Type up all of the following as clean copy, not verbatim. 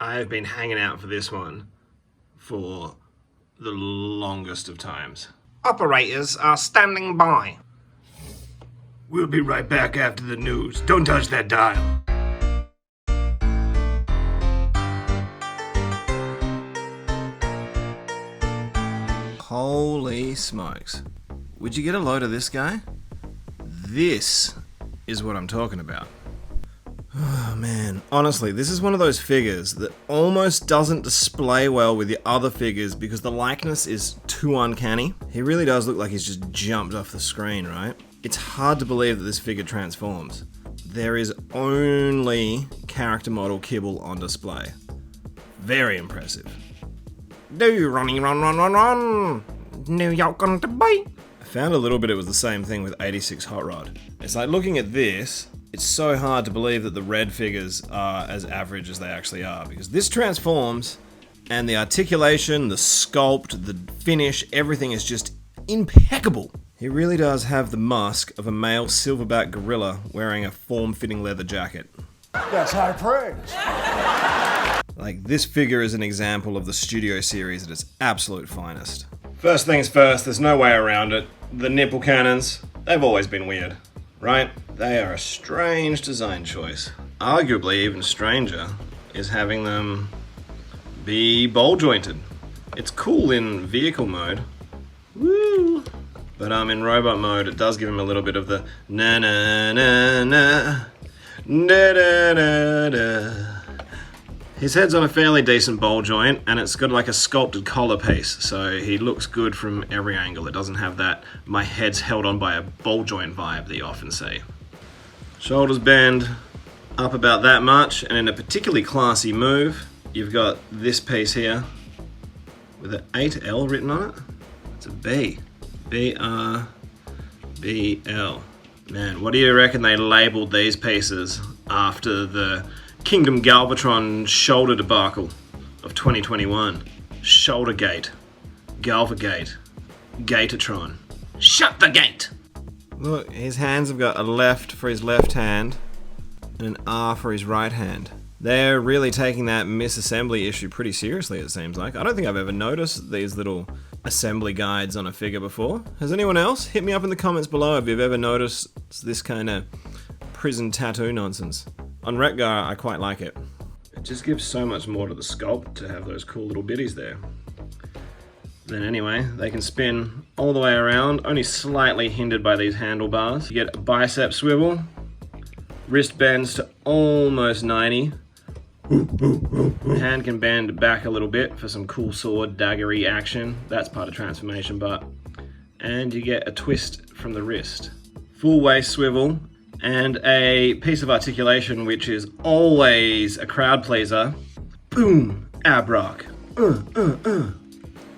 I have been hanging out for this one for the longest of times. Operators are standing by. We'll be right back after the news. Don't touch that dial. Holy smokes. Would you get a load of this guy? This is what I'm talking about. Oh man, honestly, this is one of those figures that almost doesn't display well with the other figures because the likeness is too uncanny. He really does look like he's just jumped off the screen, right? It's hard to believe that this figure transforms. There is only character model kibble on display. Very impressive. Do running run run run run! New York on the beat! I found a little bit it was the same thing with 86 Hot Rod. It's like looking at this, it's so hard to believe that the red figures are as average as they actually are, because this transforms and the articulation, the sculpt, the finish, everything is just impeccable. He really does have the mask of a male silverback gorilla wearing a form-fitting leather jacket. That's high praise. Like, this figure is an example of the Studio Series at its absolute finest. First things first, there's no way around it. The nipple cannons, they've always been weird, right? They are a strange design choice. Arguably even stranger is having them be ball jointed. It's cool in vehicle mode, woo! But in robot mode it does give him a little bit of the na na na na da da da da. His head's on a fairly decent ball joint and it's got like a sculpted collar piece, so he looks good from every angle. It doesn't have that my head's held on by a ball joint vibe that you often see. Shoulders bend up about that much, and in a particularly classy move, you've got this piece here with an 8L written on it. It's a B. B-R-B-L. Man, what do you reckon they labelled these pieces after the Kingdom Galvatron shoulder debacle of 2021? Shouldergate, Galvagate, Gatatron. Shut the gate! Look, his hands have got a left for his left hand and an R for his right hand. They're really taking that misassembly issue pretty seriously, it seems like. I don't think I've ever noticed these little assembly guides on a figure before. Has anyone else? Hit me up in the comments below if you've ever noticed this kind of prison tattoo nonsense. On Wreck-gar, I quite like it. It just gives so much more to the sculpt to have those cool little bitties there. Then anyway, they can spin all the way around, only slightly hindered by these handlebars. You get a bicep swivel, wrist bends to almost 90. The hand can bend back a little bit for some cool sword daggery action. That's part of transformation, but. And you get a twist from the wrist. Full waist swivel, and a piece of articulation which is always a crowd pleaser. Boom, ab rock.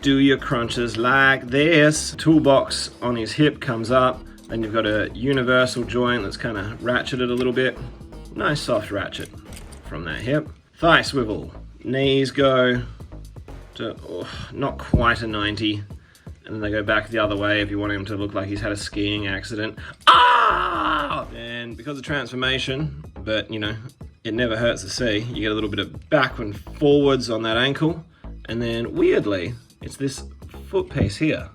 Do your crunches like this. Toolbox on his hip comes up, then you've got a universal joint that's kind of ratcheted a little bit. Nice soft ratchet from that hip. Thigh swivel. Knees go to not quite a 90, and then they go back the other way if you want him to look like he's had a skiing accident. Ah! And because of transformation, but you know, it never hurts to see, you get a little bit of back and forwards on that ankle, and then weirdly, it's this foot piece here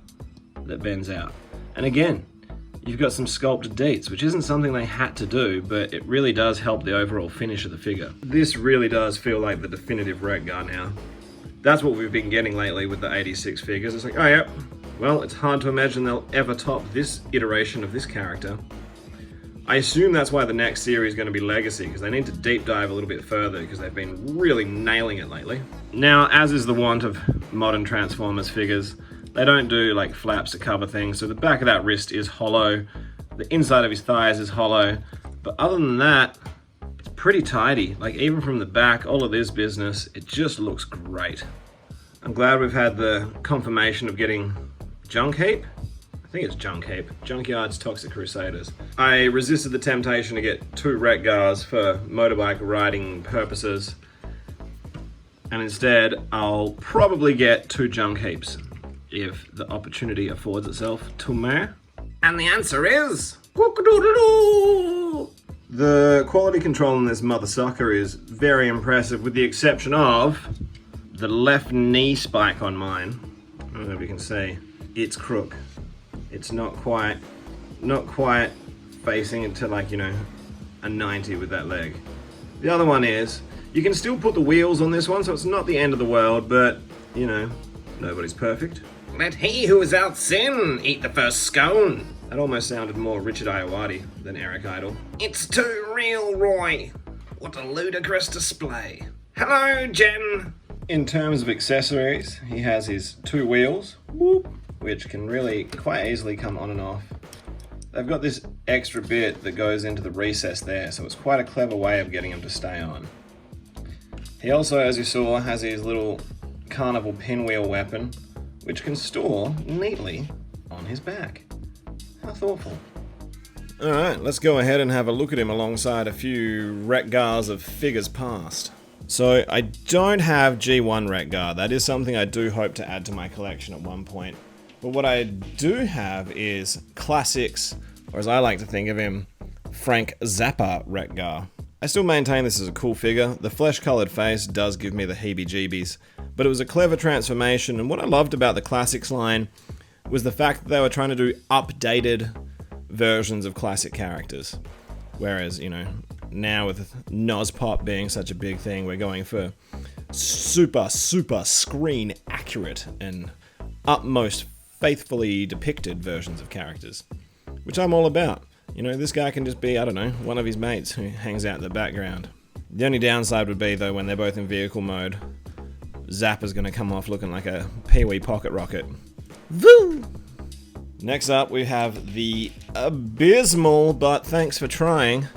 that bends out. And again, you've got some sculpted deets, which isn't something they had to do, but it really does help the overall finish of the figure. This really does feel like the definitive Wreck-gar now. That's what we've been getting lately with the 86 figures. It's like, oh yeah, well, it's hard to imagine they'll ever top this iteration of this character. I assume that's why the next series is going to be Legacy, because they need to deep dive a little bit further, because they've been really nailing it lately. Now, as is the want of modern Transformers figures, they don't do like flaps to cover things, so the back of that wrist is hollow, the inside of his thighs is hollow, but other than that, it's pretty tidy. Like, even from the back, all of this business, it just looks great. I'm glad we've had the confirmation of getting Junk Heap. I think it's Junk Heap. Junkyard's Toxic Crusaders. I resisted the temptation to get 2 Wreck-gars for motorbike riding purposes, and instead I'll probably get 2 Junk Heaps if the opportunity affords itself to me. And the answer is... The quality control on this mother sucker is very impressive, with the exception of the left knee spike on mine. I don't know if you can see. It's crook. It's not quite facing it to, like, you know, a 90 with that leg. The other one is, you can still put the wheels on this one, so it's not the end of the world, but, you know, nobody's perfect. Let he who is out sin eat the first scone. That almost sounded more Richard Ayoade than Eric Idle. It's too real, Roy. What a ludicrous display. Hello, Jen. In terms of accessories, he has his 2 wheels, whoop, which can really quite easily come on and off. They've got this extra bit that goes into the recess there, so it's quite a clever way of getting them to stay on. He also, as you saw, has his little carnival pinwheel weapon, which can store neatly on his back. How thoughtful. Alright, let's go ahead and have a look at him alongside a few Wreck-gars of figures past. So, I don't have G1 Wreck-gar. That is something I do hope to add to my collection at one point. But what I do have is classics, or as I like to think of him, Frank Zappa Wreck-gar. I still maintain this is a cool figure. The flesh-coloured face does give me the heebie-jeebies, but it was a clever transformation, and what I loved about the classics line was the fact that they were trying to do updated versions of classic characters. Whereas, you know, now with Nozpop being such a big thing, we're going for super screen accurate and utmost faithfully depicted versions of characters, which I'm all about. You know, this guy can just be, I don't know, one of his mates who hangs out in the background. The only downside would be, though, when they're both in vehicle mode, Zappa's gonna come off looking like a Pee-wee pocket rocket. Woo! Next up, we have the abysmal, but thanks for trying,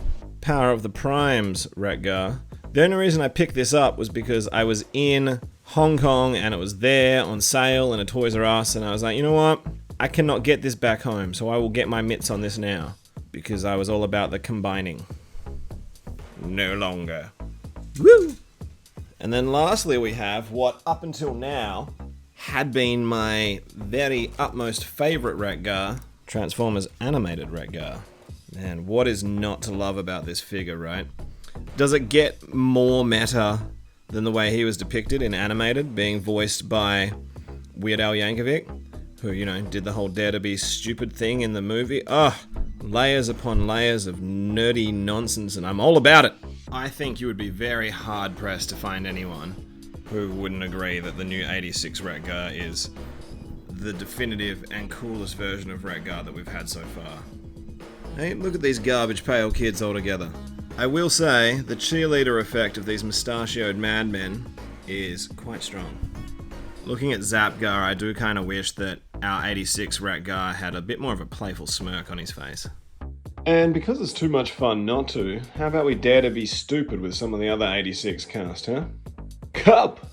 Power of the Primes Wreck-gar. The only reason I picked this up was because I was in Hong Kong and it was there on sale in a Toys R Us, and I was like, you know what? I cannot get this back home, so I will get my mitts on this now, because I was all about the combining. No longer. Woo! And then lastly, we have what up until now had been my very utmost favorite Wreck-gar, Transformers animated Wreck-gar. Man, what is not to love about this figure, right? Does it get more meta than the way he was depicted in animated, being voiced by Weird Al Yankovic, who, you know, did the whole Dare to Be Stupid thing in the movie? Ugh, layers upon layers of nerdy nonsense, and I'm all about it. I think you would be very hard-pressed to find anyone who wouldn't agree that the new 86 Wreck-gar is the definitive and coolest version of Wreck-gar that we've had so far. Hey, look at these garbage pail kids all together. I will say, the cheerleader effect of these mustachioed madmen is quite strong. Looking at Zapgar, I do kind of wish that our 86 Wreck-gar had a bit more of a playful smirk on his face. And because it's too much fun not to, how about we dare to be stupid with some of the other 86 cast, huh? Cup,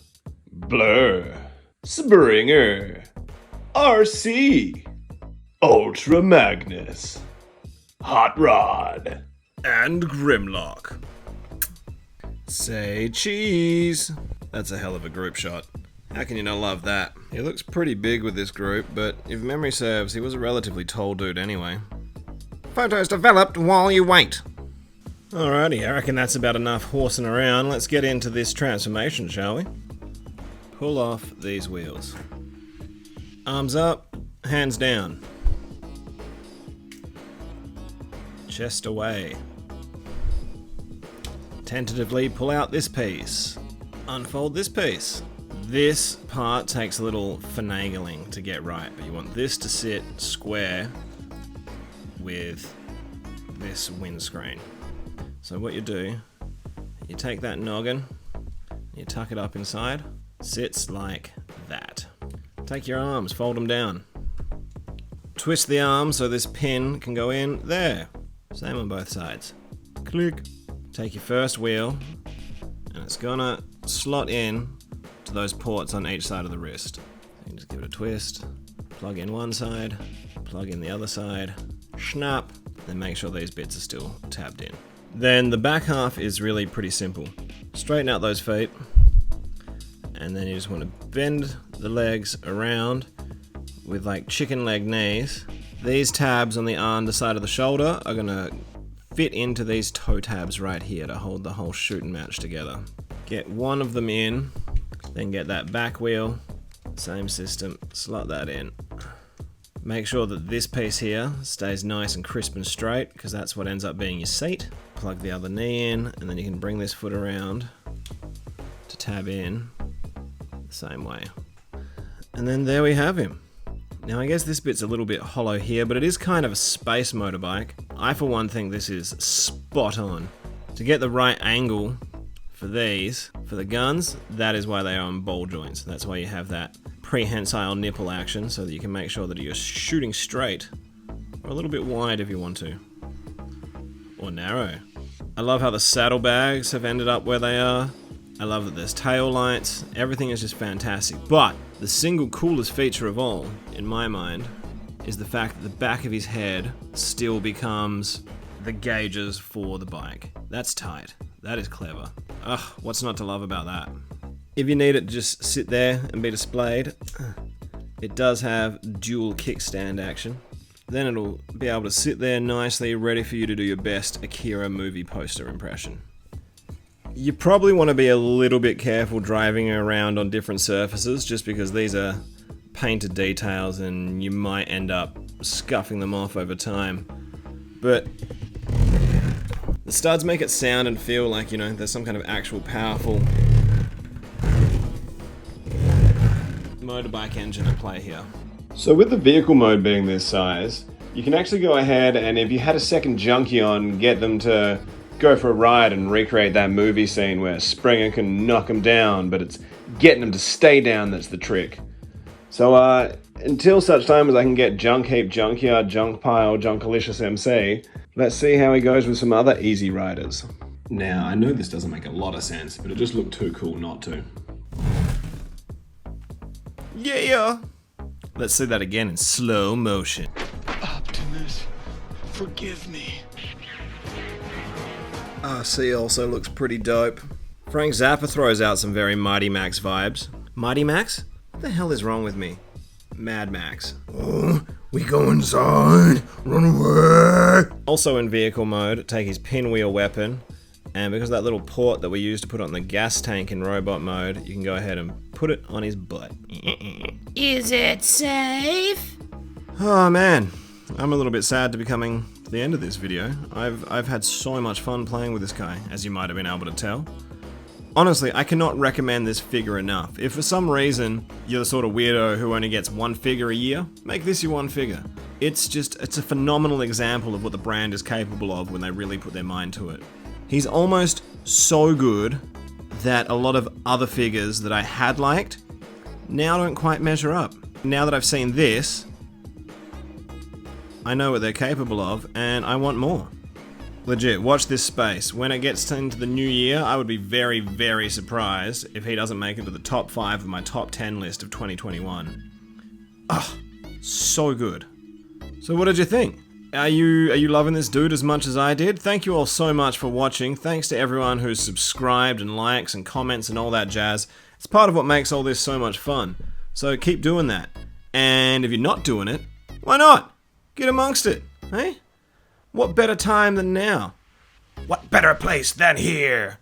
Blur, Springer, RC, Ultra Magnus, Hot Rod, and Grimlock. Say cheese. That's a hell of a group shot. How can you not love that? He looks pretty big with this group, but if memory serves, he was a relatively tall dude anyway. Photos developed while you wait. Alrighty, I reckon that's about enough horsing around. Let's get into this transformation, shall we? Pull off these wheels. Arms up, hands down. Chest away. Tentatively pull out this piece. Unfold this piece. This part takes a little finagling to get right, but you want this to sit square with this windscreen. So what you do, you take that noggin, you tuck it up inside, sits like that. Take your arms, fold them down. Twist the arm so this pin can go in there. Same on both sides. Click. Take your first wheel, and it's gonna slot in to those ports on each side of the wrist. You just give it a twist, plug in one side, plug in the other side, snap, then make sure these bits are still tabbed in. Then the back half is really pretty simple. Straighten out those feet, and then you just want to bend the legs around with like chicken leg knees. These tabs on the underside of the shoulder are gonna fit into these toe tabs right here to hold the whole shoot and match together. Get one of them in, then get that back wheel, same system, slot that in. Make sure that this piece here stays nice and crisp and straight, because that's what ends up being your seat. Plug the other knee in, and then you can bring this foot around to tab in the same way. And then there we have him. Now I guess this bit's a little bit hollow here, but it is kind of a space motorbike. I for one think this is spot on. To get the right angle for these, for the guns, that is why they are on ball joints. That's why you have that prehensile nipple action, so that you can make sure that you're shooting straight, or a little bit wide if you want to, or narrow. I love how the saddlebags have ended up where they are. I love that there's tail lights. Everything is just fantastic. But the single coolest feature of all, in my mind, is the fact that the back of his head still becomes the gauges for the bike. That's tight. That is clever. Ugh, what's not to love about that? If you need it to just sit there and be displayed, it does have dual kickstand action. Then it'll be able to sit there nicely, ready for you to do your best Akira movie poster impression. You probably want to be a little bit careful driving around on different surfaces, just because these are painted details and you might end up scuffing them off over time. But the studs make it sound and feel like, you know, there's some kind of actual powerful motorbike engine at play here. So with the vehicle mode being this size, you can actually go ahead and, if you had a second junkie on, get them to go for a ride and recreate that movie scene where Springer can knock him down, but it's getting him to stay down that's the trick. So until such time as I can get Junk Heap, Junkyard, Junk Pile, Junkalicious MC, let's see how he goes with some other easy riders. Now, I know this doesn't make a lot of sense, but it just looked too cool not to. Yeah! Let's see that again in slow motion. Optimus, forgive me. RC also looks pretty dope. Frank Zappa throws out some very Mighty Max vibes. Mighty Max? What the hell is wrong with me? Mad Max. Oh, we go inside. Run away. Also in vehicle mode, take his pinwheel weapon, and because of that little port that we used to put on the gas tank in robot mode, you can go ahead and put it on his butt. Is it safe? Oh man, I'm a little bit sad to be coming to the end of this video. I've had so much fun playing with this guy, as you might have been able to tell. Honestly, I cannot recommend this figure enough. If for some reason you're the sort of weirdo who only gets one figure a year, make this your one figure. It's a phenomenal example of what the brand is capable of when they really put their mind to it. He's almost so good that a lot of other figures that I had liked now don't quite measure up. Now that I've seen this, I know what they're capable of, and I want more. Legit, watch this space. When it gets into the new year, I would be very, very surprised if he doesn't make it to the top 5 of my top 10 list of 2021. Ugh, so good. So what did you think? Are you loving this dude as much as I did? Thank you all so much for watching. Thanks to everyone who's subscribed and likes and comments and all that jazz. It's part of what makes all this so much fun. So keep doing that. And if you're not doing it, why not? Get amongst it, hey? What better time than now? What better place than here?